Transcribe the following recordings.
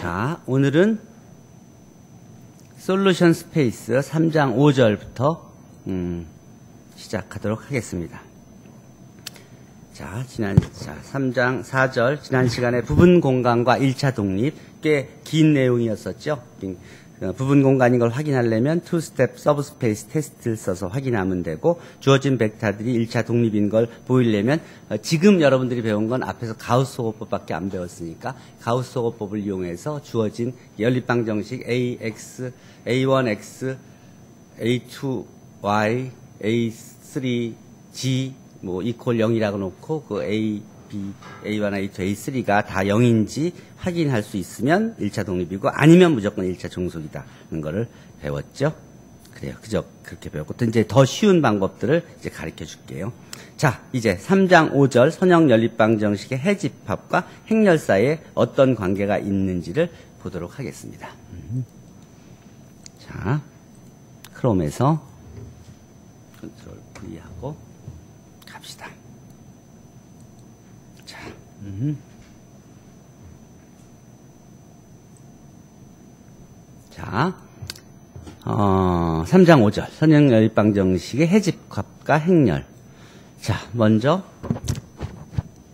자, 오늘은 솔루션 스페이스 3장 5절부터 시작하도록 하겠습니다. 자, 3장 4절, 지난 시간에 부분 공간과 1차 독립, 꽤 긴 내용이었었죠. 부분 공간인 걸 확인하려면 투스텝 서브스페이스 테스트를 써서 확인하면 되고, 주어진 벡터들이 1차 독립인 걸 보이려면 지금 여러분들이 배운 건 앞에서 가우스 호흡법밖에 안 배웠으니까 가우스 호흡법을 이용해서 주어진 연립방 정식 AX, A1X, A2Y, A3G 뭐 이퀄 0이라고 놓고 그 A, B, A1, A2, A3가 다 0인지 확인할 수 있으면 1차 독립이고 아니면 무조건 1차 종속이다는 거를 배웠죠. 그래요. 그저 그렇게 배웠고 또 이제 더 쉬운 방법들을 이제 가르쳐 줄게요. 자, 이제 3장 5절 선형 연립방 정식의 해집합과 행렬 사이에 어떤 관계가 있는지를 보도록 하겠습니다. 자, 크롬에서 컨트롤 V 하고 갑시다. 자, 자, 3장 5절 선형 연립방 정식의 해집합과 행렬. 자, 먼저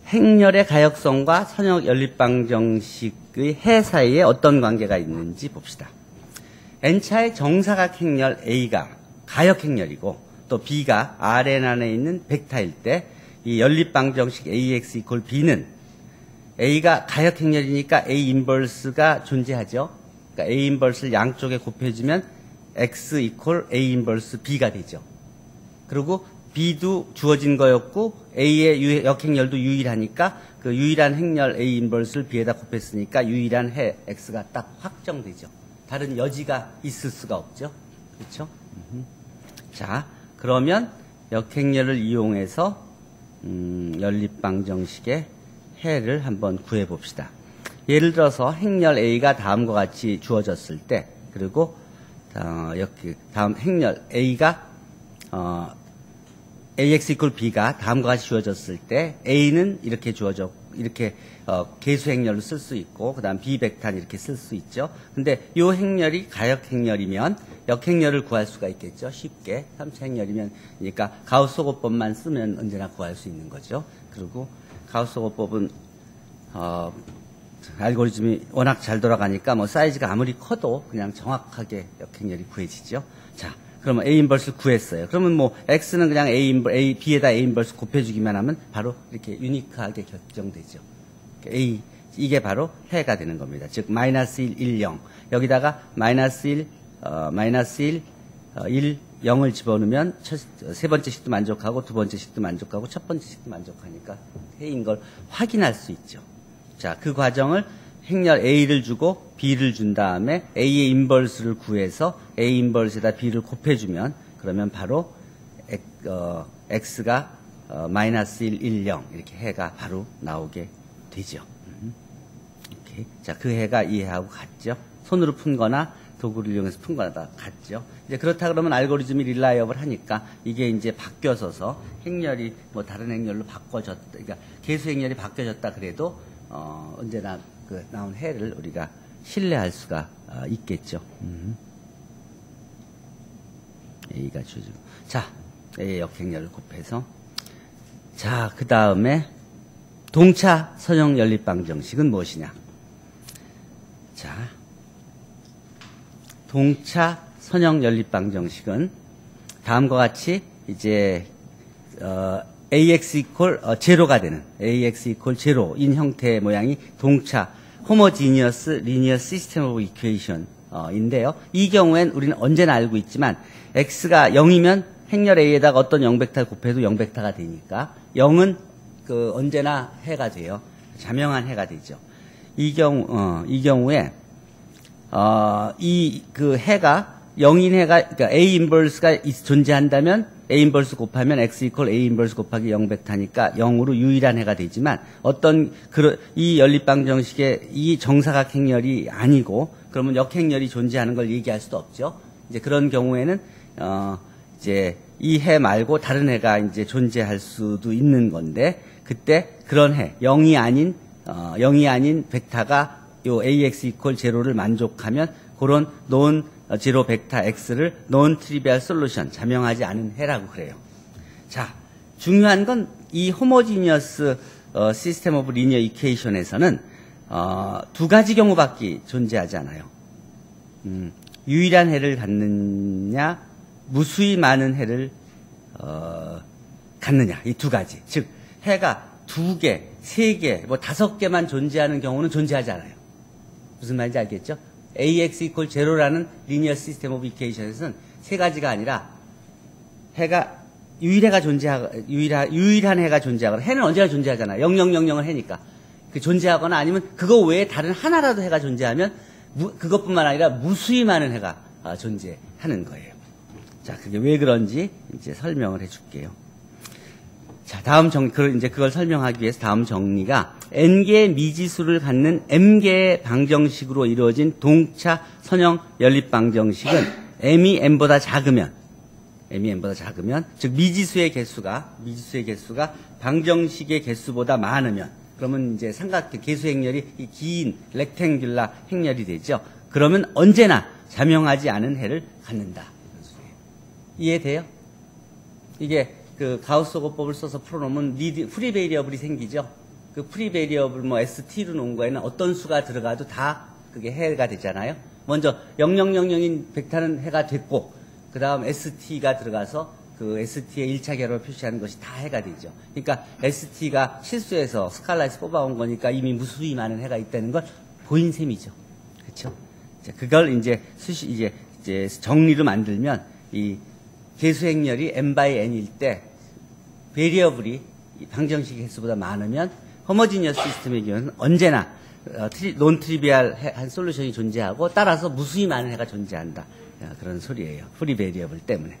행렬의 가역성과 선형 연립방 정식의 해 사이에 어떤 관계가 있는지 봅시다. N차의 정사각 행렬 A가 가역 행렬이고 또 B가 Rn 안에 있는 벡터일 때 이 연립방 정식 AX 이퀄 B는 A가 가역 행렬이니까 A 인버스가 존재하죠. 그러니까 A 인버스를 양쪽에 곱해주면 X 이퀄 A 인버스 B가 되죠. 그리고 B도 주어진 거였고 A의 역행렬도 유일하니까 그 유일한 행렬 A 인버스를 B에다 곱했으니까 유일한 해 X가 딱 확정되죠. 다른 여지가 있을 수가 없죠. 그렇죠? 자, 그러면 역행렬을 이용해서 연립방 정식의 해를 한번 구해 봅시다. 예를 들어서 행렬 A가 다음과 같이 주어졌을 때, 그리고 다음 행렬 A가 AX 이퀄 B가 다음과 같이 주어졌을 때 A는 이렇게 이렇게 계수 행렬로 쓸 수 있고 그다음 B 벡터는 이렇게 쓸 수 있죠. 근데 이 행렬이 가역 행렬이면 역행렬을 구할 수가 있겠죠. 쉽게 3차 행렬이면 그러니까 가우스 호흡법만 쓰면 언제나 구할 수 있는 거죠. 그리고 가우스 호흡법은 알고리즘이 워낙 잘 돌아가니까 뭐 사이즈가 아무리 커도 그냥 정확하게 역행렬이 구해지죠. 자, 그러면 A 인버스를 구했어요. 그러면 뭐 X는 그냥 B에다 A 인버스 곱해주기만 하면 바로 이렇게 유니크하게 결정되죠. 이게 바로 해가 되는 겁니다. 즉 마이너스 1, 1, 0 여기다가 마이너스 1, 1, 0을 집어넣으면 세 번째 식도 만족하고 두 번째 식도 만족하고 첫 번째 식도 만족하니까 해인 걸 확인할 수 있죠. 자, 그 과정을 행렬 A를 주고 B를 준 다음에 A의 인버스를 구해서 A 인버스에다 B를 곱해주면 그러면 바로 X가 마이너스 1, 1, 0 이렇게 해가 바로 나오게 되죠. 이렇게. 자, 그 해가 이 해하고 같죠. 손으로 푼 거나 도구를 이용해서 푼 거나 다 같죠. 이제 그렇다 그러면 알고리즘이 릴라이어블 하니까 이게 이제 바뀌어서서 행렬이 뭐 다른 행렬로 바꿔졌다. 그러니까 계수 행렬이 바뀌어졌다 그래도 언제나 그 나온 해를 우리가 신뢰할 수가 있겠죠. A가 주죠. 자, A의 역행렬을 곱해서 자, 그 다음에 동차 선형 연립방 정식은 무엇이냐? 자, 동차 선형 연립방 정식은 다음과 같이 이제 AX 이퀄 제로가 되는 AX 이퀄 제로인 형태의 모양이 동차 호모지니어스 리니어 시스템 오브 이퀘이션인데요. 이 경우엔 우리는 언제나 알고 있지만 X가 0이면 행렬 A에다가 어떤 0벡터 곱해도 0벡터가 되니까 0은 그 언제나 해가 돼요. 자명한 해가 되죠. 이 경우에 그 해가 0인 해가 그러니까 A 인버스가 존재한다면 A 인버스 곱하면 X 이퀄 A 인버스 곱하기 0벡터니까 0으로 유일한 해가 되지만 이 연립방 정식의 이 정사각 행렬이 아니고 그러면 역행렬이 존재하는 걸 얘기할 수도 없죠. 이제 그런 경우에는 이제 이 해 말고 다른 해가 이제 존재할 수도 있는 건데 그때 그런 해 0이 아닌 벡터가 요 AX 이퀄 제로를 만족하면 그런 논 제로 벡터 X를 논 트리비얼 솔루션, 자명하지 않은 해라고 그래요. 자, 중요한 건 이 호모지니어스 시스템 오브 리니어 이퀘이션에서는 두 가지 경우밖에 존재하지 않아요. 유일한 해를 갖느냐, 무수히 많은 해를 갖느냐, 이 두 가지. 즉, 해가 2개, 3개, 뭐 5개만 존재하는 경우는 존재하지 않아요. 무슨 말인지 알겠죠? AX 이퀄 제로라는 리니어 시스템 오브 이퀘이션에서는 3가지가 아니라 해가 유일한 해가 존재하거나, 해는 언제나 존재하잖아요. 0000은 해니까. 그 존재하거나 아니면 그거 외에 다른 하나라도 해가 존재하면 그것뿐만 아니라 무수히 많은 해가 존재하는 거예요. 자, 그게 왜 그런지 이제 설명을 해 줄게요. 자, 다음 이제 그걸 설명하기 위해서 다음 정리가 N개의 미지수를 갖는 M개의 방정식으로 이루어진 동차 선형 연립 방정식은 M이 N보다 작으면, 즉 미지수의 개수가 방정식의 개수보다 많으면, 그러면 이제 삼각형 개수 행렬이 이 긴 렉탱귤라 행렬이 되죠. 그러면 언제나 자명하지 않은 해를 갖는다. 이해돼요? 이게 그 가우스-호거법을 써서 풀어놓으면 프리 베리어블이 생기죠. 그 프리 베리어블 뭐 ST로 놓은 거에는 어떤 수가 들어가도 다 그게 해가 되잖아요. 먼저 0000인 벡터는 해가 됐고, 그 다음 ST가 들어가서 그 ST의 1차 결합을 표시하는 것이 다 해가 되죠. 그러니까 ST가 실수해서 스칼라에서 뽑아온 거니까 이미 무수히 많은 해가 있다는 걸 보인 셈이죠. 그렇죠? 그걸 이제 이제 정리로 만들면 이 개수 행렬이 n/n일 때 베리어블이 방정식 개수보다 많으면 호모지니어스 시스템의 경우는 언제나 논 트리비얼 한 솔루션이 존재하고 따라서 무수히 많은 해가 존재한다. 그런 소리예요. 프리 베리어블 때문에.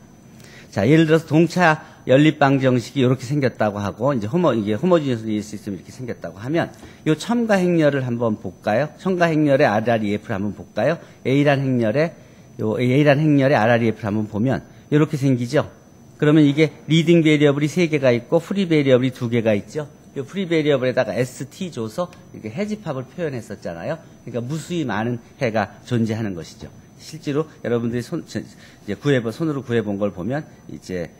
자, 예를 들어서 동차 연립 방정식이 이렇게 생겼다고 하고, 이제 이게 호모지니어스 시스템이 이렇게 생겼다고 하면, 요 첨가 행렬을 한번 볼까요? 첨가 행렬의 RREF를 한번 볼까요? A란 행렬의 RREF를 한번 보면, 이렇게 생기죠? 그러면 이게 리딩 베리어블이 3개가 있고, 프리 베리어블이 2개가 있죠? 요 프리 베리어블에다가 ST 줘서 이렇게 해집합을 표현했었잖아요? 그러니까 무수히 많은 해가 존재하는 것이죠. 실제로 여러분들이 손으로 구해본 걸 보면, 이제,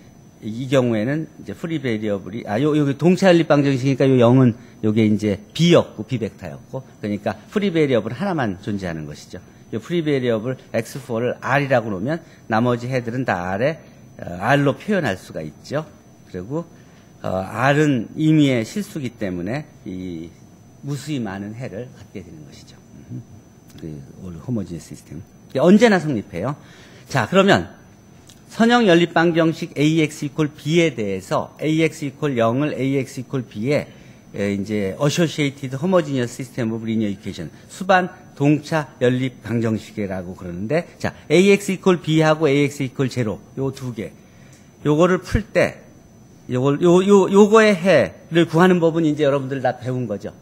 이 경우에는 이제 프리 베리어블이, 여기 동차 연립 방정식이니까 요 0은 요게 이제 B였고, B벡터였고, 그러니까 프리 베리어블 하나만 존재하는 것이죠. 요 프리 베리어블 X4를 R이라고 놓으면 나머지 해들은 다 R로 표현할 수가 있죠. 그리고, R은 임의의 실수기 때문에 이 무수히 많은 해를 갖게 되는 것이죠. 그 호모지니어스 시스템. 언제나 성립해요. 자, 그러면 선형 연립 방정식 AX 이퀄 B에 대해서 AX 이퀄 0을 AX 이퀄 B에 이제 Associated Homogeneous System of Linear Equation 수반 동차 연립 방정식이라고 그러는데, 자, AX 이퀄 B하고 AX 이퀄 0 요 두 개. 요거를 풀 때 요거의 해를 구하는 법은 이제 여러분들 다 배운 거죠.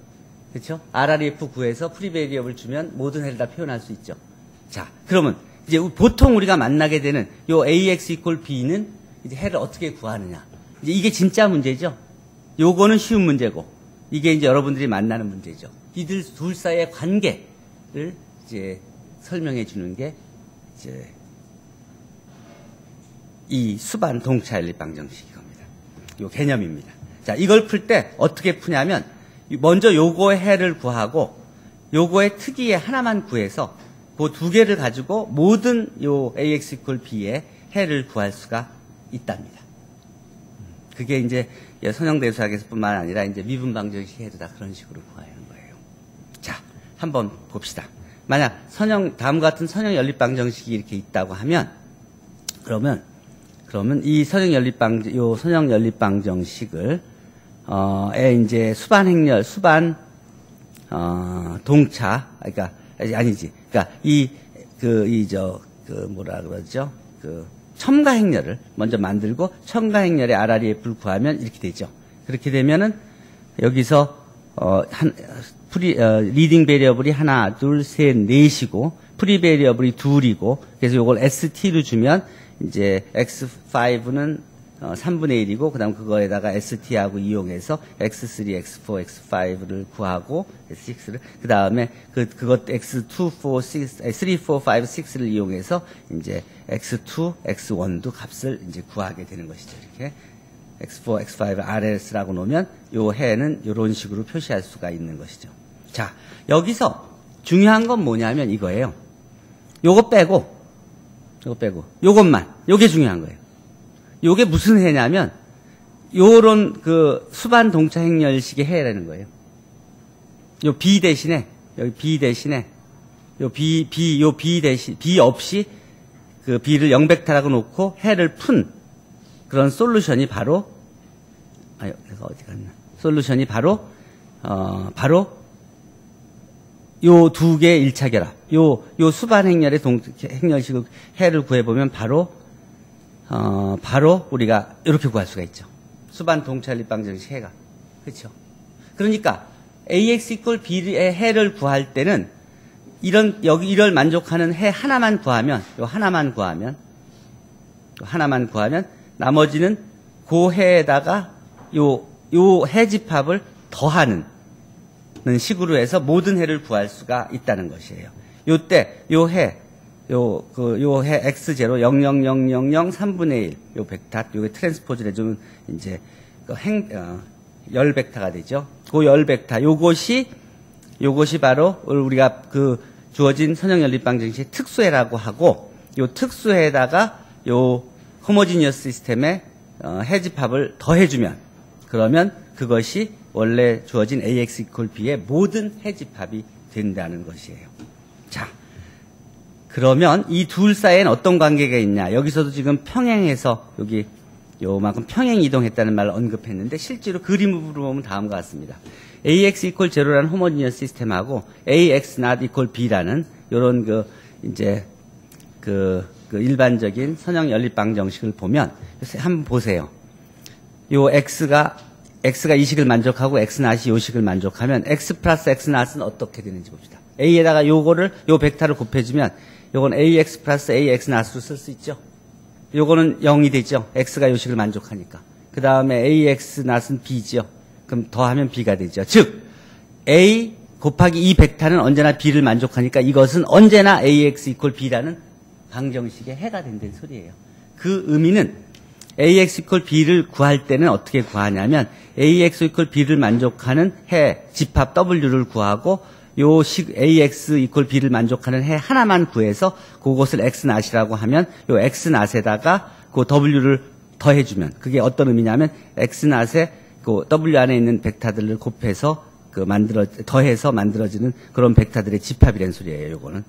그렇죠? RREF 구해서 프리 베리어블 주면 모든 해를 다 표현할 수 있죠. 자, 그러면 이제 보통 우리가 만나게 되는 요 AX 이퀄 B는 이제 해를 어떻게 구하느냐. 이제 이게 진짜 문제죠. 요거는 쉬운 문제고, 이게 이제 여러분들이 만나는 문제죠. 이들 둘 사이의 관계를 이제 설명해 주는 게 이제 이 수반 동차 연립 방정식이 겁니다. 요 개념입니다. 자, 이걸 풀 때 어떻게 푸냐면, 먼저 요거의 해를 구하고 요거의 특이의 하나만 구해서 그 두 개를 가지고 모든 요 AX 이퀄 B의 해를 구할 수가 있답니다. 그게 이제 선형대수학에서뿐만 아니라 이제 미분 방정식 해도 다 그런 식으로 구하는 거예요. 자, 한번 봅시다. 만약 다음과 같은 선형 연립 방정식이 이렇게 있다고 하면, 그러면 이 선형 연립 방정식을 이제 동차, 그러니까, 아니지. 그러니까, 뭐라 그러죠? 첨가 행렬을 먼저 만들고, 첨가 행렬의 RREF를 구하면 이렇게 되죠. 그렇게 되면은, 여기서, 리딩 베리어블이 하나, 둘, 셋, 넷이고, 프리 베리어블이 둘이고, 그래서 요걸 ST로 주면, 이제, X5는 3분의 1이고, 그 다음 그거에다가 ST하고 이용해서 X3, X4, X5를 구하고, S6를, 그 다음에 그것 X2, 4, 6, 3, 4, 5, 6를 이용해서 이제 X2, X1도 값을 이제 구하게 되는 것이죠. 이렇게. X4, X5, RS라고 놓으면 요 해는 이런 식으로 표시할 수가 있는 것이죠. 자, 여기서 중요한 건 뭐냐면 이거예요. 요거 빼고, 요것만, 요게 중요한 거예요. 요게 무슨 해냐면, 요런 그 수반 동차 행렬식의 해라는 거예요. 요 B 대신에, 여기 B 대신에, 요 B 대신, B 없이 그 B를 0벡터라고 놓고 해를 푼 그런 솔루션이 바로, 내가 어디 갔나. 솔루션이 바로 요 두 개의 1차 결합. 요 수반 행렬의 행렬식의 해를 구해보면 바로 우리가 이렇게 구할 수가 있죠. 수반 동차 연립방정식 해가. 그렇죠. 그러니까 AX equal B의 해를 구할 때는 이를 만족하는 해 하나만 구하면, 나머지는 그 해에다가 요 해 집합을 더하는 식으로 해서 모든 해를 구할 수가 있다는 것이에요. 요때 요 해 X0 00000 3분의 1 요 벡터, 요게 트랜스포즈를 해주면 이제 열 벡터가 되죠. 그 열 벡터 요것이 바로 우리가 그 주어진 선형 연립방정식의 특수해라고 하고, 요 특수해에다가 요 호모지니어스 시스템의 해 집합을 더해주면, 그러면 그것이 원래 주어진 AX equal B의 모든 해 집합이 된다는 것이에요. 자, 그러면 이 둘 사이에는 어떤 관계가 있냐? 여기서도 지금 평행해서 여기 요만큼 평행 이동했다는 말을 언급했는데, 실제로 그림으로 보면 다음과 같습니다. AX equal 0라는 호모지니어스 시스템하고 AX not equal B라는 요런 그 일반적인 선형 연립방 정식을 보면, 한번 보세요. 요 X가 이 식을 만족하고 X not이 요 식을 만족하면 X 플러스 X not은 어떻게 되는지 봅시다. A에다가 요 벡터를 곱해주면 요건 AX 플러스 AX not으로 쓸 수 있죠. 요거는 0이 되죠. X가 요 식을 만족하니까. 그 다음에 AX not은 B죠. 그럼 더하면 B가 되죠. 즉 A 곱하기 이 벡터는 언제나 B를 만족하니까 이것은 언제나 AX equal B라는 방정식의 해가 된다는 소리예요. 그 의미는 AX equal B를 구할 때는 어떻게 구하냐면, AX equal B를 만족하는 해 집합 W를 구하고, 요 AX equal B를 만족하는 해 하나만 구해서 그것을 X not이라고 하면, 요 X not에다가 그 W를 더해주면, 그게 어떤 의미냐면 X not에 그 W 안에 있는 벡터들을 곱해서 더해서 만들어지는 그런 벡터들의 집합이라는 소리예요. 요거는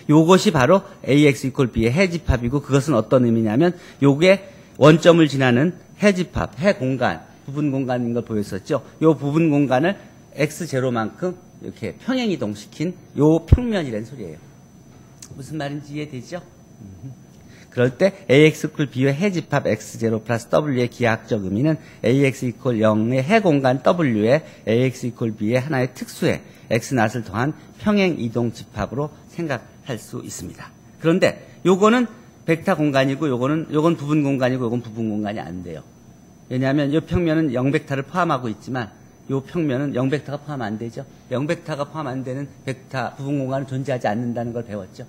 요것이 바로 AX equal B의 해 집합이고, 그것은 어떤 의미냐면 요게 원점을 지나는 해 집합, 해 공간, 부분 공간인 걸 보였었죠. 요 부분 공간을 X0만큼 이렇게 평행 이동시킨 요 평면이라는 소리예요. 무슨 말인지 이해되죠? 그럴 때 AX equal B의 해 집합 X0 플러스 W의 기하학적 의미는 AX equal 0의 해 공간 W에 AX equal B의 하나의 특수해 X not을 더한 평행 이동 집합으로 생각할 수 있습니다. 그런데 요거는 벡터 공간이고 요건 부분 공간이고 요건 부분 공간이 안 돼요. 왜냐하면 요 평면은 0벡터를 포함하고 있지만 요 평면은 0벡터가 포함 안 되죠. 0벡터가 포함 안 되는 벡터 부분 공간은 존재하지 않는다는 걸 배웠죠.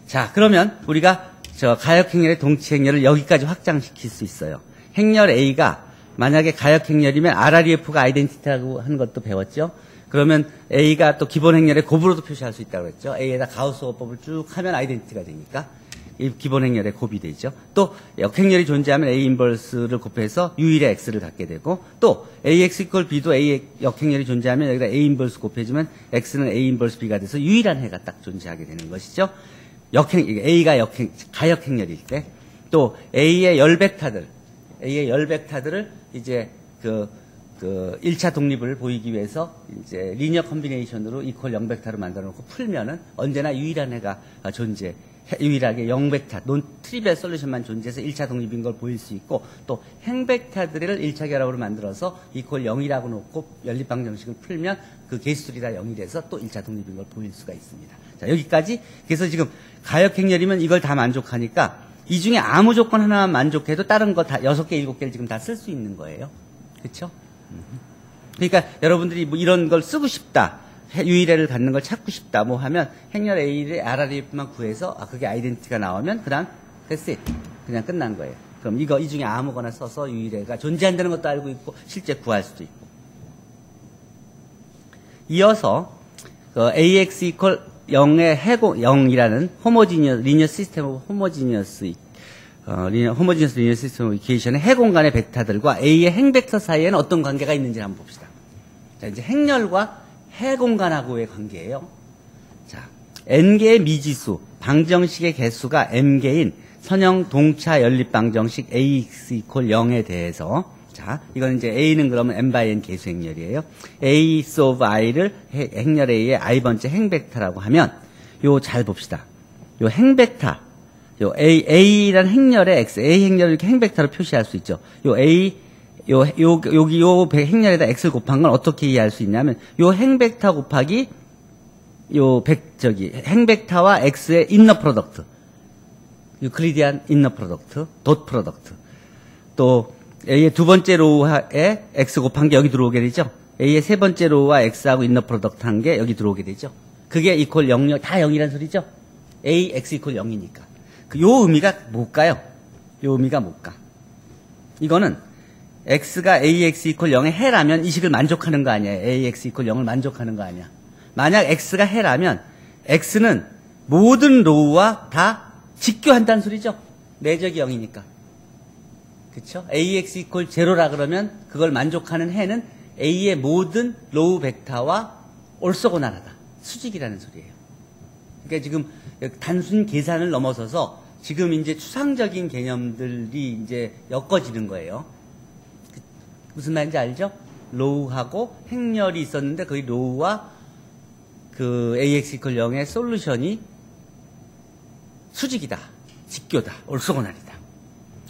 자, 그러면 우리가 가역 행렬의 동치 행렬을 여기까지 확장시킬 수 있어요. 행렬 A가 만약에 가역 행렬이면 RREF가 아이덴티티라고 하는 것도 배웠죠. 그러면 A가 또 기본 행렬의 곱으로도 표시할 수 있다고 그랬죠. A에다 가우스-호흡법을 쭉 하면 아이덴티티가 되니까 이 기본 행렬의 곱이 되죠. 또 역행렬이 존재하면 A 인버스를 곱해서 유일의 X를 갖게 되고, 또 AX equal B도 A 역행렬이 존재하면 여기다 A 인버스 곱해주면 X는 A 인버스 B가 돼서 유일한 해가 딱 존재하게 되는 것이죠. A가 가역 행렬일 때, 또 A의 열 벡터들을 이제 1차 독립을 보이기 위해서 이제 리니어 컨비네이션으로 이퀄 0벡터로 만들어 놓고 풀면은 언제나 유일한 해가 유일하게 0벡터, 논 트리비얼 솔루션만 존재해서 1차 독립인 걸 보일 수 있고, 또 행벡터들을 1차 결합으로 만들어서 이퀄 0이라고 놓고 연립방정식을 풀면 그 개수들이 다 0이 돼서 또 1차 독립인 걸 보일 수가 있습니다. 자, 여기까지. 그래서 지금 가역 행렬이면 이걸 다 만족하니까 이 중에 아무 조건 하나만 만족해도 다른 거 다 6개, 7개를 지금 다 쓸 수 있는 거예요. 그렇죠? 그러니까 여러분들이 뭐 이런 걸 쓰고 싶다. 유의례를 갖는 걸 찾고 싶다. 뭐 하면 행렬 A의 RREF만 구해서 그게 아이덴티티가 나오면 그냥 that's it. 그냥 끝난 거예요. 그럼 이 중에 아무거나 써서 유의례가 존재한다는 것도 알고 있고 실제 구할 수도 있고. 이어서 AX equal 0의 0이라는 호모지니어스 리니어 시스템 오브 호모지니어스 리니어 시스템 오브 이퀘이션의 해공간의 벡터들과 A의 행벡터 사이에는 어떤 관계가 있는지 한번 봅시다. 자, 이제 행렬과 해공간하고의 관계예요. 자, n개의 미지수 방정식의 개수가 m개인 선형 동차 연립 방정식 AX equal 0에 대해서 자, 이건 이제 A는 그러면 n by n 개수 행렬이에요. A of i를 행렬 A의 i번째 행벡터라고 하면 요 잘 봅시다. 요 행벡터 요 A란 행렬의 X, A 행렬을 이렇게 행벡터로 표시할 수 있죠. 요 A 여기 요 행렬에다 X를 곱한 건 어떻게 이해할 수 있냐면 요 행벡터 곱하기 요 행벡터와 X의 인너 프로덕트. 유클리디안 인너 프로덕트, 돗 프로덕트. 또 A의 두 번째 로우에 X 곱한 게 여기 들어오게 되죠. A의 세 번째 로우와 X하고 인너 프로덕트 한 게 여기 들어오게 되죠. 그게 이퀄 0, 다 0이란 소리죠. A, X 이퀄 0이니까. 요 의미가 뭘까요? 요 의미가 뭘까? 이거는 X가 AX 이퀄 0의 해라면 이 식을 만족하는 거 아니에요. AX 이퀄 0을 만족하는 거 아니야. 만약 X가 해라면 X는 모든 로우와 다 직교한다는 소리죠. 내적이 0이니까. 그쵸? AX 이퀄 0라 그러면 그걸 만족하는 해는 A의 모든 로우 벡터와 올소고나라다. 수직이라는 소리예요. 그러니까 지금 단순 계산을 넘어서서 지금 이제 추상적인 개념들이 이제 엮어지는 거예요. 무슨 말인지 알죠? 로우하고 행렬이 있었는데 거기 로우와 그 AX 이퀄 0의 솔루션이 수직이다. 직교다. 올소고날이다.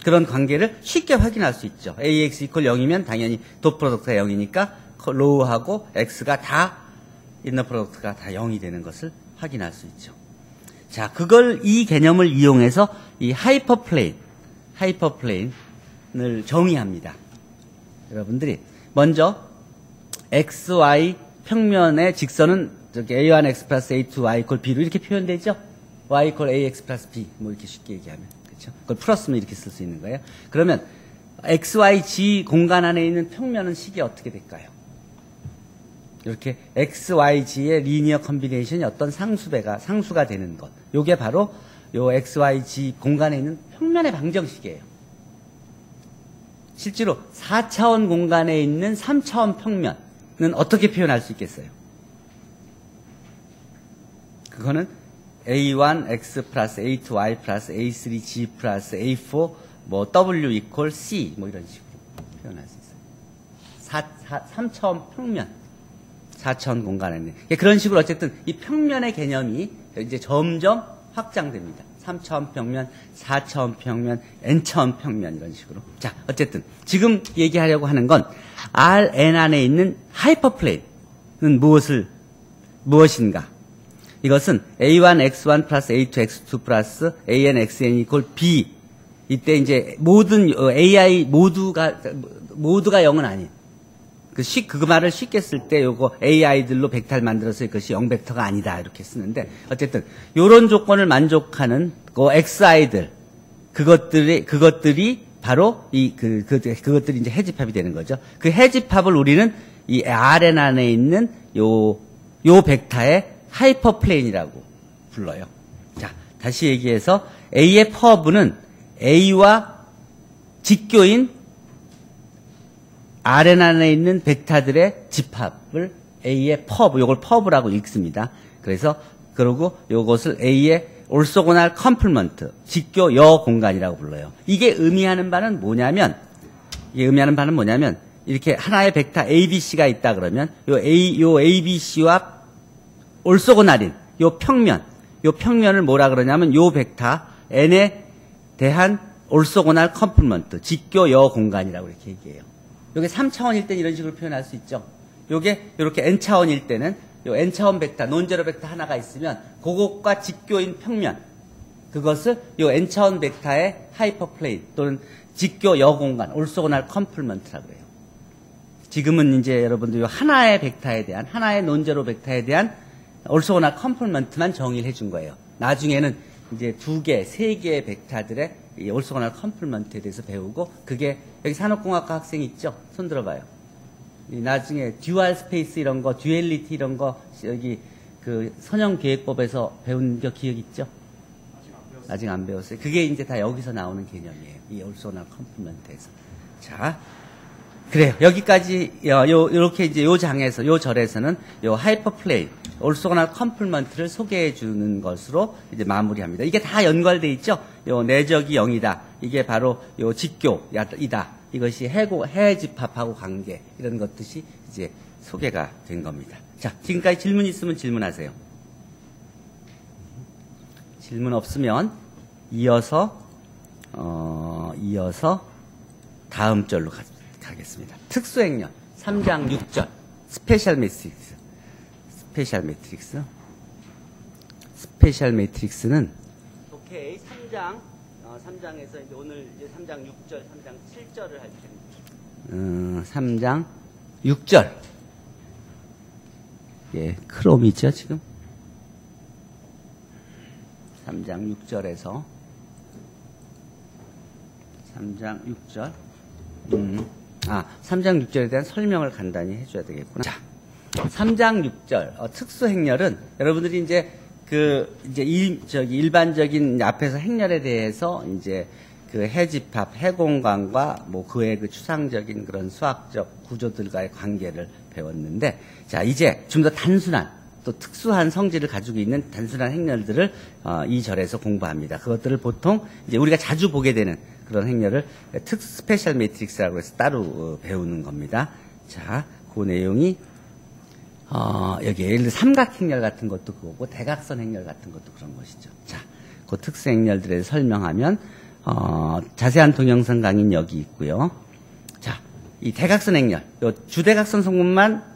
그런 관계를 쉽게 확인할 수 있죠. AX 이퀄 0이면 당연히 돗 프로덕트가 0이니까 로우하고 X가 다 인너 프로덕트가 다 0이 되는 것을 확인할 수 있죠. 자, 이 개념을 이용해서 이 하이퍼플레인을 정의합니다. 여러분들이 먼저 XY 평면의 직선은 저기 A1X 플러스 A2Y 이퀄 B로 이렇게 표현되죠. Y 이퀄 AX 플러스 B 뭐 이렇게 쉽게 얘기하면 그렇죠. 그걸 풀었으면 이렇게 쓸 수 있는 거예요. 그러면 XYG 공간 안에 있는 평면은 식이 어떻게 될까요? 이렇게 XYG의 리니어 컨비네이션이 어떤 상수가 되는 것. 요게 바로 요 XYG 공간에 있는 평면의 방정식이에요. 실제로 4차원 공간에 있는 3차원 평면은 어떻게 표현할 수 있겠어요? 그거는 A1X 플러스 A2Y 플러스 A3G 플러스 A4 뭐 W 이퀄 C 뭐 이런 식으로 표현할 수 있어요. 3차원 평면. 4차원 공간에 있는. 그런 식으로 어쨌든 이 평면의 개념이 이제 점점 확장됩니다. 3차원 평면, 4차원 평면, N차원 평면 이런 식으로. 자, 어쨌든 지금 얘기하려고 하는 건 Rn 안에 있는 하이퍼플레인은 무엇인가? 이것은 A1, X1 플러스 A2, X2 플러스 AN, XN 이퀄 B. 이때 이제 모든 AI 모두가 0은 아닌. 그 말을 쉽게 쓸 때 요거 AI들로 벡터를 만들어서 이것이 0벡터가 아니다. 이렇게 쓰는데 어쨌든 요런 조건을 만족하는 그 XI들 그것들이 바로 그것들이 이제 해집합이 되는 거죠. 그 해집합을 우리는 이 Rn 안에 있는 요 벡터의 하이퍼플레인이라고 불러요. 자, 다시 얘기해서 A의 퍼브는 A와 직교인 Rn 안에 있는 벡터들의 집합을 A의 퍼브, 요걸 퍼브라고 읽습니다. 그러고 요것을 A의 올소고날 컴플먼트, 직교 여 공간이라고 불러요. 이게 의미하는 바는 뭐냐면, 이렇게 하나의 벡터 ABC가 있다 그러면, 요 ABC와 올소고날인 요 평면을 뭐라 그러냐면, 요 벡터 N에 대한 올소고날 컴플먼트, 직교 여 공간이라고 이렇게 얘기해요. 요게 3차원일 때는 이런 식으로 표현할 수 있죠. 요게 이렇게 N차원일 때는 요 N차원 벡터, 논제로 벡터 하나가 있으면 그것과 직교인 평면, 그것을 요 n차원 벡터의 하이퍼플레인 또는 직교 여공간, 올소고날 컴플먼트라고 해요. 지금은 이제 여러분들 요 하나의 벡터에 대한, 하나의 논제로 벡터에 대한 올소고날 컴플먼트만 정의를 해준 거예요. 나중에는 이제 2개, 3개의 벡터들의 이 올소고날 컴플먼트에 대해서 배우고, 그게 여기 산업공학과 학생 있죠? 손 들어봐요. 나중에 듀얼 스페이스 이런 거, 듀얼리티 이런 거 여기 그 선형계획법에서 배운 거 기억 있죠? 아직 안 배웠어요. 그게 이제 다 여기서 나오는 개념이에요. 이 올소고날 컴플먼트에서. 자, 그래요. 여기까지 요렇게 이제 요 장에서 요 절에서는 요 하이퍼플레인 올소고날 컴플먼트를 소개해 주는 것으로 이제 마무리합니다. 이게 다 연결돼 있죠. 요 내적이 0이다. 이게 바로 요 직교이다. 이것이 해집합하고 관계 이런 것들이 이제 소개가 된 겁니다. 자, 지금까지 질문 있으면 질문하세요. 질문 없으면 이어서 다음 절로 가겠습니다. 특수행렬 3장 6절 스페셜 매트릭스. 스페셜 매트릭스는 오케이 3장에서 이제 오늘 이제 3장 6절, 3장 7절을 할 텐데. 3장 6절. 예, 크롬이죠, 지금. 3장 6절에서 3장 6절. 3장 6절에 대한 설명을 간단히 해줘야 되겠구나. 자, 3장 6절 특수 행렬은 여러분들이 이제 일반적인 앞에서 행렬에 대해서 이제 그 해집합, 해공간과 뭐 그의 그 추상적인 그런 수학적 구조들과의 관계를 배웠는데, 자, 이제 좀 더 단순한 또 특수한 성질을 가지고 있는 단순한 행렬들을 이 절에서 공부합니다. 그것들을 보통 이제 우리가 자주 보게 되는 그런 행렬을 스페셜 매트릭스라고 해서 따로 배우는 겁니다. 자, 그 내용이 여기 예를 들어 삼각행렬 같은 것도 그거고 대각선 행렬 같은 것도 그런 것이죠. 자, 그 특수 행렬들에 대해서 설명하면 자세한 동영상 강의는 여기 있고요. 자, 이 대각선 행렬, 요 주대각선 성분만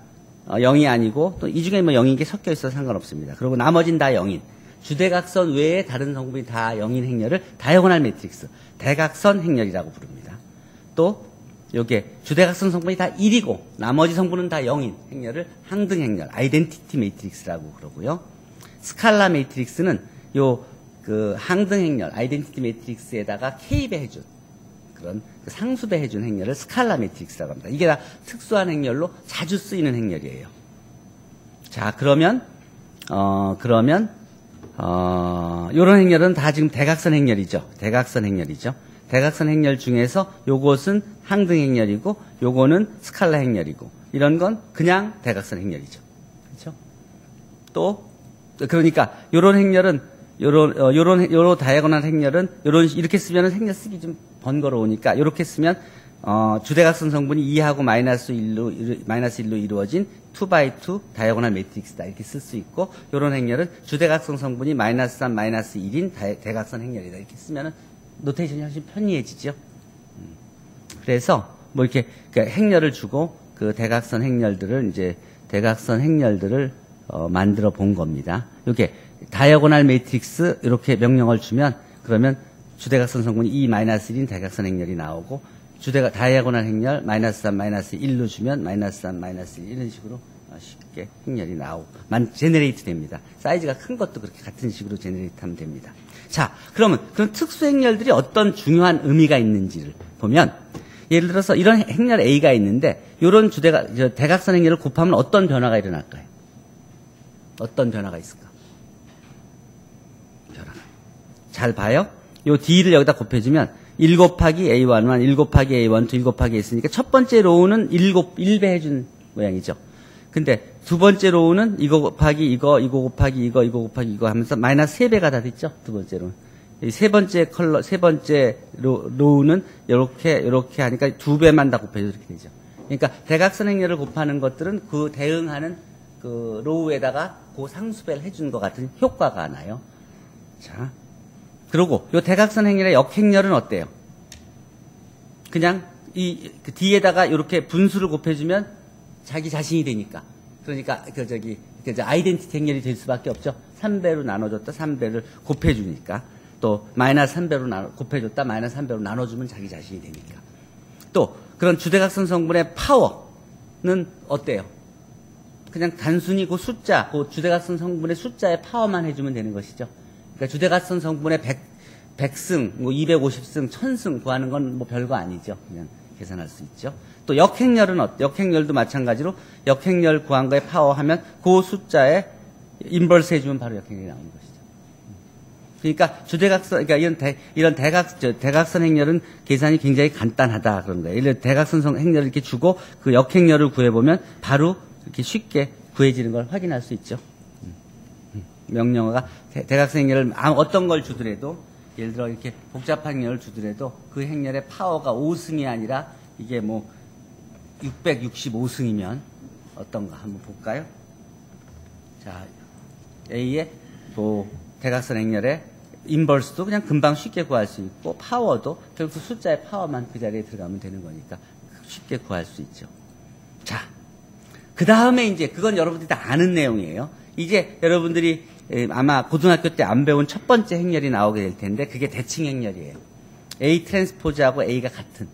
0이 아니고 또 이 중에 뭐 0인 게 섞여 있어도 상관없습니다. 그리고 나머지는 다 0인. 주대각선 외에 다른 성분이 다 0인 행렬을 다이아고널 매트릭스, 대각선 행렬이라고 부릅니다. 또 요게 주대각선 성분이 다 1이고 나머지 성분은 다 0인 행렬을 항등 행렬, 아이덴티티 매트릭스라고 그러고요. 스칼라 매트릭스는 요 그 항등 행렬, 아이덴티티 매트릭스에다가 K배해준 그런 상수배해준 행렬을 스칼라 매트릭스라고 합니다. 이게 다 특수한 행렬로 자주 쓰이는 행렬이에요. 자, 그러면 요런 행렬은 다 지금 대각선 행렬이죠. 대각선 행렬 중에서 요것은 항등 행렬이고 요거는 스칼라 행렬이고 이런 건 그냥 대각선 행렬이죠. 그렇죠? 또 그러니까 요런 행렬은 요런 다이아고널 행렬은 이렇게 쓰면은 행렬 쓰기 좀 번거로우니까 요렇게 쓰면 주대각선 성분이 2하고 마이너스 1로 이루어진 2x2 다이아고널 매트릭스다 이렇게 쓸 수 있고, 요런 행렬은 주대각선 성분이 마이너스 3, 마이너스 1인 대각선 행렬이다 이렇게 쓰면은 노테이션이 훨씬 편리해지죠. 그래서 뭐 이렇게 행렬을 주고 그 대각선 행렬들을 만들어 본 겁니다. 이렇게 다이아고널 매트릭스 이렇게 명령을 주면 그러면 주대각선 성분이 2-1인 대각선 행렬이 나오고 다이아고널 행렬 마이너스 3, 마이너스 1로 주면 마이너스 3, 마이너스 1 이런 식으로 쉽게 행렬이 제너레이트 됩니다. 사이즈가 큰 것도 그렇게 같은 식으로 제너레이트 하면 됩니다. 자, 그러면 그런 특수 행렬들이 어떤 중요한 의미가 있는지를 보면, 예를 들어서 이런 행렬 A가 있는데 이런 대각선 행렬을 곱하면 어떤 변화가 일어날까요? 어떤 변화가 있을까? 잘 봐요. 요 D를 여기다 곱해주면 1 곱하기 A11, 1 곱하기 A12, 1 곱하기 A 있으니까 첫 번째 로우는 1배 해준 모양이죠. 근데 두 번째 로우는 이거 곱하기 이거 곱하기 이거 곱하기 이거 하면서 마이너스 3배가 다 됐죠. 두 번째 로우는. 이 세 번째 로우는 요렇게 하니까 2배만 다 곱해줘 이렇게 되죠. 그러니까 대각선 행렬을 곱하는 것들은 그 대응하는 그 로우에다가 그 상수배를 해주는 것 같은 효과가 나요. 자. 그리고 요 대각선 행렬의 역행렬은 어때요? 그냥 그 뒤에다가 이렇게 분수를 곱해주면 자기 자신이 되니까. 그러니까 아이덴티티 행렬이 될 수밖에 없죠. 3배로 나눠줬다 3배를 곱해주니까. 또 마이너스 3배로 곱해줬다 마이너스 3배로 나눠주면 자기 자신이 되니까. 또 그런 주대각선 성분의 파워는 어때요? 그냥 단순히 그 숫자, 그 주대각선 성분의 숫자의 파워만 해주면 되는 것이죠. 그러니까 주대각선 성분의 100승, 뭐 250승, 1000승 구하는 건 뭐 별거 아니죠. 그냥 계산할 수 있죠. 또 역행렬은 역행렬도 마찬가지로 역행렬 구한 거에 파워 하면 그 숫자에 인버스 해주면 바로 역행렬이 나오는 것이죠. 그러니까 주대각선, 그러니까 이런 대각선 행렬은 계산이 굉장히 간단하다 그런 거예요. 이런 대각선 행렬을 이렇게 주고 그 역행렬을 구해보면 바로 이렇게 쉽게 구해지는 걸 확인할 수 있죠. 명령어가 대각선 행렬을 어떤 걸 주더라도 예를 들어 이렇게 복잡한 행렬을 주더라도 그 행렬의 파워가 5승이 아니라 이게 뭐 665승이면 어떤가 한번 볼까요? 자, A의 뭐 대각선 행렬의 인버스도 그냥 금방 쉽게 구할 수 있고 파워도 결국 그 숫자의 파워만 그 자리에 들어가면 되는 거니까 쉽게 구할 수 있죠. 자, 그 다음에 이제 그건 여러분들이 다 아는 내용이에요. 이제 여러분들이 아마 고등학교 때 안 배운 첫 번째 행렬이 나오게 될 텐데 그게 대칭 행렬이에요. A 트랜스포즈하고 A가 같은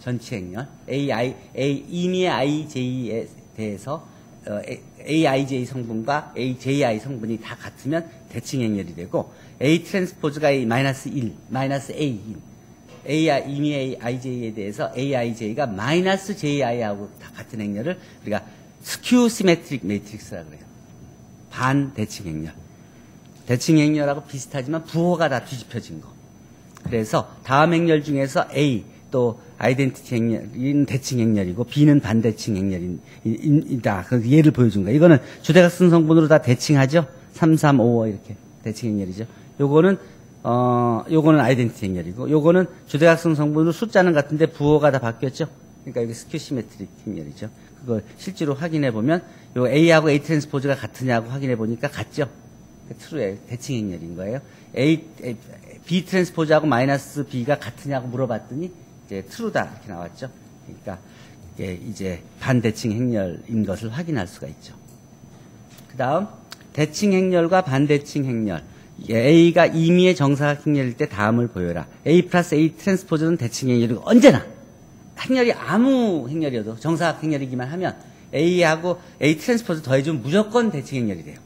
전체 행렬. 임의의 IJ에 대해서 AIJ 성분과 AJI 성분이 다 같으면 대칭 행렬이 되고 A 트랜스포즈가 A-1, 마이너스 A1. 임의의 IJ에 대해서 AIJ가 마이너스 JI하고 다 같은 행렬을 우리가 스큐 시메트릭 매트릭스라고 그래요. 반대칭 행렬. 대칭 행렬하고 비슷하지만 부호가 다 뒤집혀진 거. 그래서 다음 행렬 중에서 A 또 아이덴티티 행렬인 대칭 행렬이고 B는 반대칭 행렬이다. 그 예를 보여준 거예요. 이거는 주대각선 성분으로 다 대칭하죠. 3, 3, 5 이렇게 대칭 행렬이죠. 요거는 아이덴티티 행렬이고 요거는 주대각선 성분으로 숫자는 같은데 부호가 다 바뀌었죠. 그러니까 여기 스큐 시메트릭 행렬이죠. 그걸 실제로 확인해 보면 요 A하고 A 트랜스포즈가 같으냐고 확인해 보니까 같죠. 트루의 대칭 행렬인 거예요. B 트랜스포즈하고 마이너스 B가 같으냐고 물어봤더니 이제 트루다 이렇게 나왔죠. 그러니까 이제 반대칭 행렬인 것을 확인할 수가 있죠. 그 다음 대칭 행렬과 반대칭 행렬. A가 임의의 정사각 행렬일 때 다음을 보여라. A 플러스 A 트랜스포즈는 대칭 행렬이고 언제나 행렬이 아무 행렬이어도 정사각 행렬이기만 하면 A하고 A 트랜스포즈 더해주면 무조건 대칭 행렬이 돼요.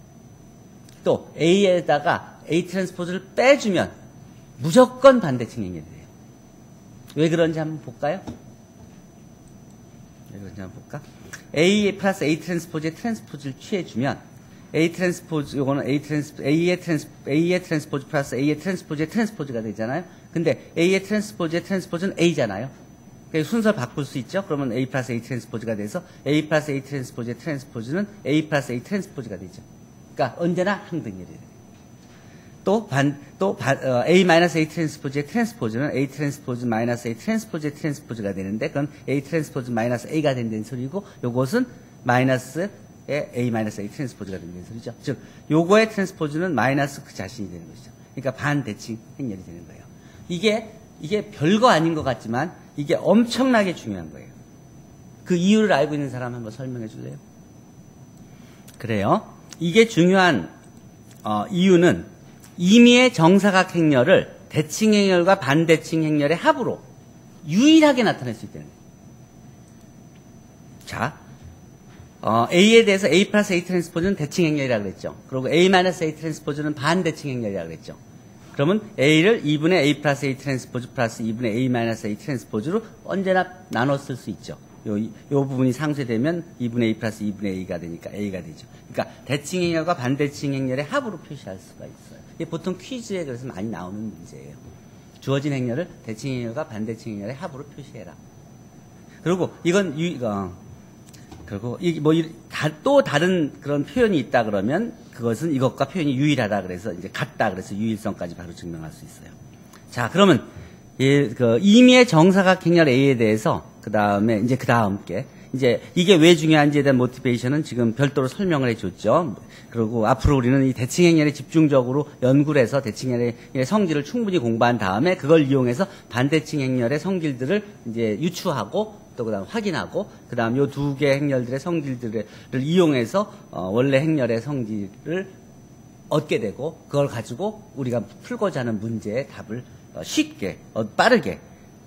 또 A에다가 A 트랜스포즈를 빼주면 무조건 반대칭 행렬이 돼요. 왜 그런지 한번 볼까요? 왜 그런지 한번 볼까? A 플러스 A 트랜스포즈의 트랜스포즈를 취해주면 A 트랜스포즈, 요거는 A의 트랜스포즈 플러스 A의 트랜스포즈의 트랜스포즈가 되잖아요. 근데 A의 트랜스포즈의 트랜스포즈는 A잖아요. 그러니까 순서를 바꿀 수 있죠. 그러면 A 플러스 A 트랜스포즈가 돼서 A 플러스 A 트랜스포즈의 트랜스포즈는 A 플러스 A 트랜스포즈가 되죠. 그러니까 언제나 항등렬이 돼요. A 마이너스 A 트랜스포즈의 트랜스포즈는 A 트랜스포즈 마이너스 A 트랜스포즈의 트랜스포즈가 되는데 그건 A 트랜스포즈 마이너스 A가 된다는 소리고 요것은 마이너스 A 마이너스 A 트랜스포즈가 된다는 소리죠. 즉 요거의 트랜스포즈는 마이너스 그 자신이 되는 것이죠. 그러니까 반대칭 행렬이 되는 거예요. 이게 별거 아닌 것 같지만 이게 엄청나게 중요한 거예요. 그 이유를 알고 있는 사람 한번 설명해 줄래요? 그래요. 이게 중요한 이유는 임의의 정사각 행렬을 대칭 행렬과 반대칭 행렬의 합으로 유일하게 나타낼 수 있다는 거예요. 자, A에 대해서 A 플러스 A 트랜스포즈는 대칭 행렬이라고 그랬죠. 그리고 A 마이너스 A 트랜스포즈는 반대칭 행렬이라고 그랬죠. 그러면 A를 2분의 A 플러스 A 트랜스포즈 플러스 2분의 A 마이너스 A 트랜스포즈로 언제나 나눠 쓸 수 있죠. 요 부분이 상쇄되면 2분의 A 플러스 2분의 A가 되니까 A가 되죠. 그러니까 대칭 행렬과 반대칭 행렬의 합으로 표시할 수가 있어요. 이게 보통 퀴즈에 그래서 많이 나오는 문제예요. 주어진 행렬을 대칭 행렬과 반대칭 행렬의 합으로 표시해라. 그리고 이건 그리고 또 다른 그런 표현이 있다 그러면 그것은 이것과 표현이 유일하다 그래서 이제 같다 그래서 유일성까지 바로 증명할 수 있어요. 자, 그러면 임의의 정사각 행렬 A에 대해서 그 다음에 이제 이게 왜 중요한지에 대한 모티베이션은 지금 별도로 설명을 해줬죠. 그리고 앞으로 우리는 이 대칭 행렬에 집중적으로 연구를 해서 대칭 행렬의 성질을 충분히 공부한 다음에 그걸 이용해서 반대칭 행렬의 성질들을 이제 유추하고 또 그다음 확인하고 그다음 요 두 개 행렬들의 성질들을 이용해서 원래 행렬의 성질을 얻게 되고 그걸 가지고 우리가 풀고자 하는 문제의 답을 쉽게, 빠르게,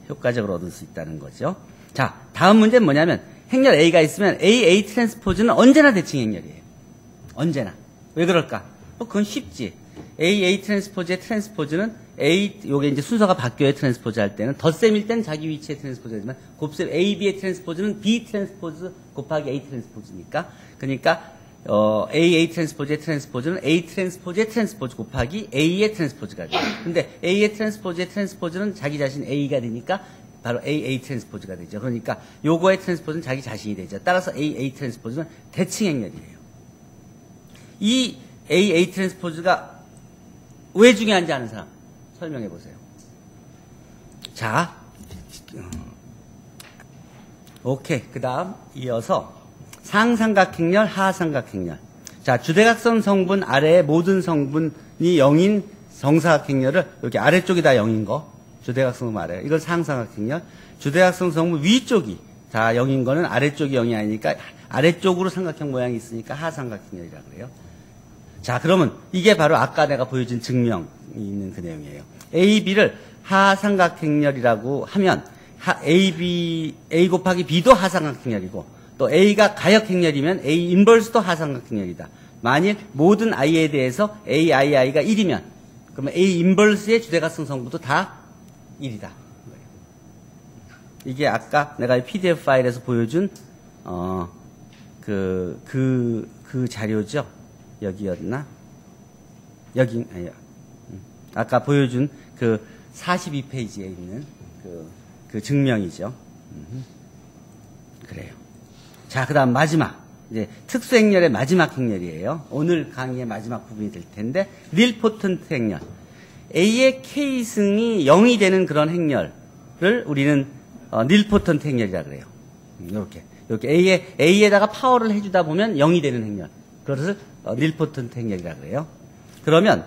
효과적으로 얻을 수 있다는 거죠. 자, 다음 문제는 뭐냐면 행렬 A가 있으면 A 트랜스포즈는 언제나 대칭 행렬이에요. 언제나. 왜 그럴까? 그건 쉽지. A 트랜스포즈의 트랜스포즈는 요게 이제 순서가 바뀌어요. 트랜스포즈 할 때는. 덧셈일 때는 자기 위치의 트랜스포즈가 되지만 곱셈 AB의 트랜스포즈는 B 트랜스포즈 곱하기 A 트랜스포즈니까. 그러니까 A 트랜스포즈의 트랜스포즈는 A 트랜스포즈의 트랜스포즈 곱하기 A의 트랜스포즈가 돼요. 근데 A의 트랜스포즈의 트랜스포즈는 자기 자신 A가 되니까 바로 A 트랜스포즈가 되죠. 그러니까 요거의 트랜스포즈는 자기 자신이 되죠. 따라서 A 트랜스포즈는 대칭 행렬이에요. 이 A 트랜스포즈가 왜 중요한지 아는 사람 설명해 보세요. 자, 오케이. 그 다음 이어서 상삼각행렬, 하삼각행렬. 자, 주대각선 성분 아래의 모든 성분이 0인 정사각행렬을 여기 아래쪽이 다 0인 거. 주대각선 성분 아래. 이걸 상삼각행렬. 주대각선 성분 위쪽이 다 0인 거는 아래쪽이 0이 아니니까 아래쪽으로 삼각형 모양이 있으니까 하삼각행렬이라고 그래요. 자, 그러면 이게 바로 아까 내가 보여준 증명이 있는 그 내용이에요. AB를 하삼각행렬이라고 하면 A 곱하기 B도 하삼각행렬이고 또 A가 가역행렬이면 A 인버스도 하삼각행렬이다. 만일 모든 I에 대해서 AI가 1이면 그러면 A 인버스의 주대각선 성분도 다 1이다. 이게 아까 내가 PDF 파일에서 보여준 그 자료죠. 여기였나? 여기 아니야. 아까 보여준 그 42페이지에 있는 그 증명이죠. 그래요. 자, 그 다음 마지막. 이제 특수행렬의 마지막 행렬이에요. 오늘 강의의 마지막 부분이 될 텐데, 닐포턴트 행렬. A의 K승이 0이 되는 그런 행렬을 우리는 닐포턴트 행렬이라고 그래요. 이렇게 A에다가 파워를 해주다 보면 0이 되는 행렬. 그것을 닐포턴트 행렬이라고 그래요. 그러면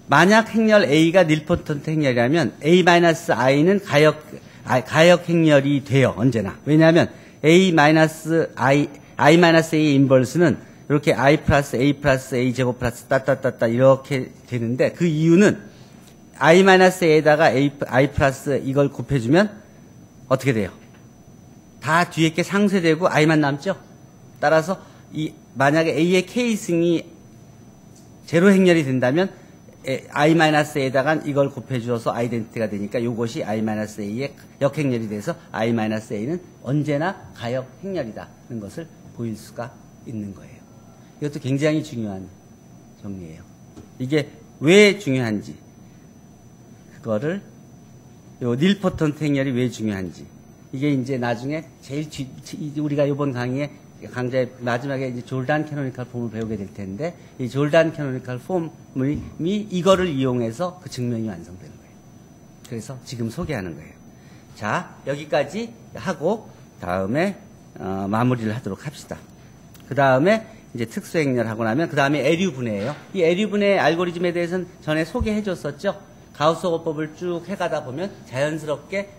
만약 행렬 A가 닐포턴트 행렬이라면 A-I는 가역 행렬이 돼요. 언제나. 왜냐하면 I-A 인버스는 이렇게 I 플러스 A 플러스 A 제곱 플러스 따따따따 이렇게 되는데 그 이유는 I-A에다가 I 플러스 이걸 곱해주면 어떻게 돼요? 다 뒤에 게 상쇄되고 I만 남죠? 따라서 만약에 A의 K승이 제로 행렬이 된다면 I-A에다가 이걸 곱해주어서 아이덴티티가 되니까 이것이 I-A의 역행렬이 돼서 I-A는 언제나 가역 행렬이다는 것을 보일 수가 있는 거예요. 이것도 굉장히 중요한 정리예요. 이게 왜 중요한지 그거를 닐포턴트 행렬이 왜 중요한지 이게 이제 나중에 제일 우리가 이번 강좌의 마지막에 이제 졸단 캐노니컬 폼을 배우게 될 텐데, 이 졸단 캐노니컬 폼이 이거를 이용해서 그 증명이 완성되는 거예요. 그래서 지금 소개하는 거예요. 자, 여기까지 하고, 다음에, 마무리를 하도록 합시다. 그 다음에, 이제 특수행렬 하고 나면, 그 다음에 LU분해예요. 이 LU분해 알고리즘에 대해서는 전에 소개해 줬었죠? 가우스-호거법을 쭉 해가다 보면 자연스럽게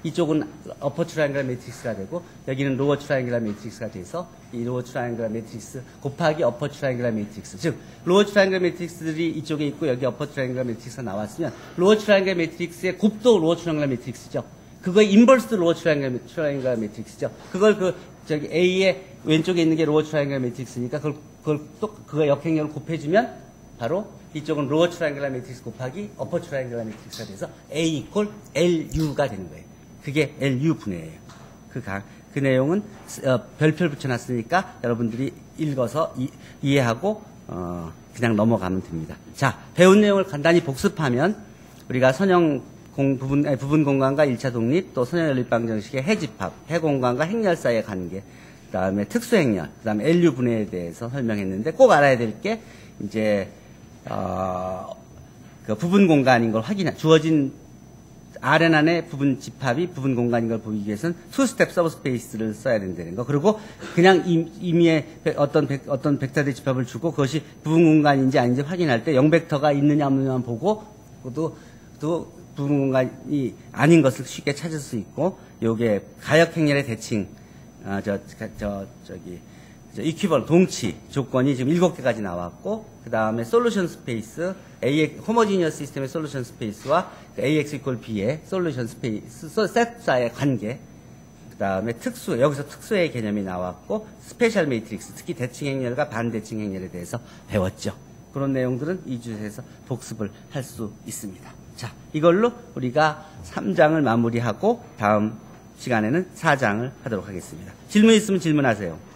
이쪽은 어퍼 트라이앵글러 매트릭스가 되고 여기는 로어 트라이앵글러 매트릭스가 돼서 이 로어 트라이앵글러 매트릭스 곱하기 어퍼 트라이앵글러 매트릭스 즉 로어 트라이앵글러 매트릭스들이 이쪽에 있고 여기 어퍼 트라이앵글러 매트릭스가 나왔으면 로어 트라이앵글러 매트릭스의 곱도 로어 트라이앵글러 매트릭스죠. 그거의 인버스도 로어 트라이앵글러 매트릭스죠. 그걸 A의 왼쪽에 있는 게 로어 트라이앵글러 매트릭스니까 그거 역행렬을 곱해주면 바로 이쪽은 로어 트라이앵글러 매트릭스 곱하기 어퍼 트라이앵글러 매트릭스가 돼서 A 이퀄 LU가 되는 거예요. 그게 LU 분해예요. 그 내용은 별표를 붙여놨으니까 여러분들이 읽어서 이해하고 그냥 넘어가면 됩니다. 자, 배운 내용을 간단히 복습하면 우리가 부분 공간과 1차 독립, 또 선형 연립 방정식의 해집합, 해공간과 행렬 사이의 관계, 그다음에 특수행렬, 그다음에 LU 분해에 대해서 설명했는데 꼭 알아야 될 게 이제 그 부분 공간인 걸 주어진 Rn 안에 부분 집합이 부분 공간인 걸 보기 위해서는 투스텝 서브스페이스를 써야 된다는 거. 그리고 그냥 임의의 어떤 벡터의 집합을 주고 그것이 부분 공간인지 아닌지 확인할 때 0벡터가 있느냐 없느냐만 보고 또 부분 공간이 아닌 것을 쉽게 찾을 수 있고 요게 가역행렬의 대칭 이퀴벌 동치 조건이 지금 7개까지 나왔고, 그 다음에 솔루션 스페이스, 호모지니어스 시스템의 솔루션 스페이스와 AX 이퀄 B의 솔루션 스페이스, 셋사의 관계, 그 다음에 여기서 특수의 개념이 나왔고, 스페셜 매트릭스, 특히 대칭 행렬과 반대칭 행렬에 대해서 배웠죠. 그런 내용들은 이 주에서 복습을 할 수 있습니다. 자, 이걸로 우리가 3장을 마무리하고 다음 시간에는 4장을 하도록 하겠습니다. 질문 있으면 질문하세요.